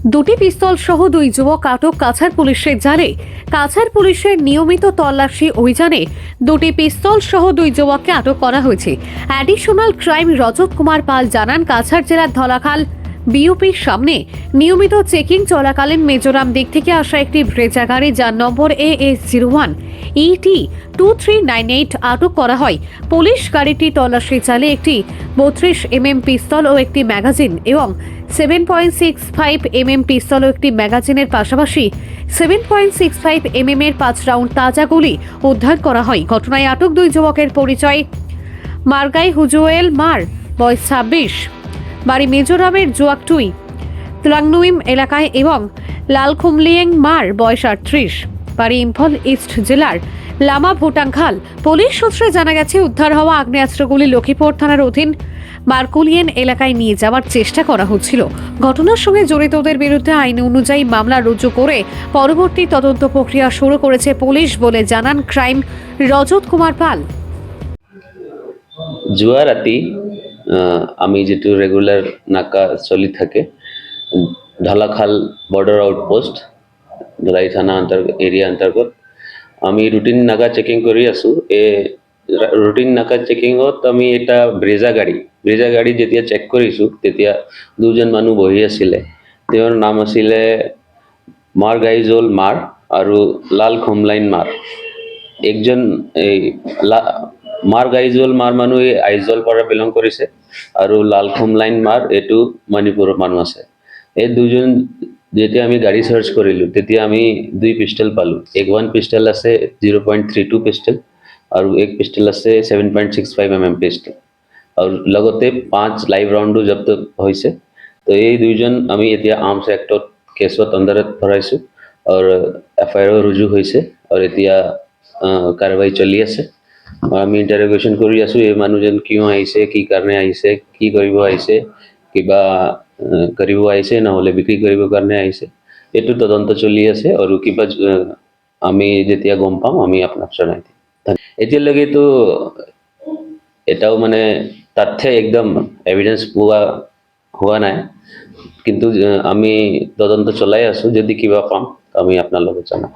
দুটি পিস্তল সহ দুই যুবক আটক কাছাড় পুলিশের জালে। কাছাড় পুলিশের নিয়মিত তল্লাশি অভিযানে দুটি পিস্তল সহ দুই যুবককে আটক করা হয়েছে। অ্যাডিশনাল ক্রাইম রজত কুমার পাল জানান, কাছাড় জেলার ধলাখাল বিউপির সামনে নিয়মিত চেকিং চলাকালীন মিজোরাম দিক থেকে আসা একটি ব্রেজা গাড়ি যার নম্বর AS01 ET 2398 আটক করা হয়। পুলিশ গাড়িটি তল্লাশি চালে একটি 32mm পিস্তল ও একটি ম্যাগাজিন এবং 7.65mm পিস্তল ও একটি ম্যাগাজিনের পাশাপাশি 7.65mm এর 5 রাউন্ড তাজা গুলি উদ্ধার করা হয়। ঘটনায় আটক দুই যুবকের পরিচয় মারগাই হুজুয়েল মার, বয়স 26, বাড়ি মিজোরামের জোয়াকটুই ত্লাংনুইম এলাকায়, এবং লালখুমলিয়েং মার, বয়স 38, বাড়ি ইম্ফল ইস্ট জেলার লামা ভুটাংখাল। পুলিশ সূত্রে জানা গেছে, উদ্ধার হওয়া আগ্নেয়াস্ত্রগুলি লক্ষ্মীপুর থানার অধীন মার্কুলিয়েন এলাকায় নিয়ে যাওয়ার চেষ্টা করা হচ্ছিল। ঘটনার সঙ্গে জড়িতদের বিরুদ্ধে আইন অনুযায়ী মামলা রুজু করে পরবর্তী তদন্ত প্রক্রিয়া শুরু করেছে পুলিশ বলে জানান ক্রাইম রজত কুমার পাল। জুয়া রাতি আমি যেটু রেগুলার নাকা চলি থাকে ঢালাখাল বর্ডার আউটপোস্ট ধলাই থানা এরিয়া অন্তর্গত আমি রুটিন নাকা চেকিং কৰি আছো। ৰুটিন নাকা চেকিঙত আমি এটা ব্ৰেজা গাড়ী যেতিয়া চেক কৰিছো তেতিয়া দুজন মানুহ বহি আছিলে। তেওঁৰ নাম আছিলে মাৰগাইজল মাৰ আৰু লাল খুমলাইন মাৰ। একজন মাৰগাইজল মাৰ মানুহ আইজল পৰা বিলং কৰিছে আৰু লাল খুমলাইন মাৰ এইটো মণিপুৰৰ মানুহ আছে। এই দুজন যেতিয়া আমি গাড়ী সাৰ্চ কৰিলো তেতিয়া আমি দুই পিস্তল পালো। এক ওয়ান পিস্তল আছে 0.32 পিস্তল আৰু এক পিস্তল আছে 7.65mm পিস্তল আৰু লগতে 5 লাইভ ৰাউণ্ডো জব্দ হৈছে। তো এই দুইজন আমি এতিয়া আৰ্মছ এক্টত কেছত আণ্ডাৰত ভৰাইছো আৰু FIR ৰুজু হৈছে আৰু এতিয়া কাৰ্যবাহী চলি আছে। আমি ইন্টাৰোগেশ্যন কৰি আছো এই মানুহজন কিয় আহিছে, কি কাৰণে আহিছে, কি কৰিব আহিছে, কিবা কৰিব আহিছে নহলে বিক্ৰী কৰিব কাৰণে আহিছে, এইটো তদন্ত চলি আছে আৰু কিবা আমি যেতিয়া গম পাম আমি আপোনাক জনাই দিম। এতিয়ালৈকে তো এটাও মানে তথ্য একদম এভিডেন্স হোৱা নাই, কিন্তু আমি তদন্ত চলাই আছো। যদি কিবা পাম আমি আপোনালোকক জনাম।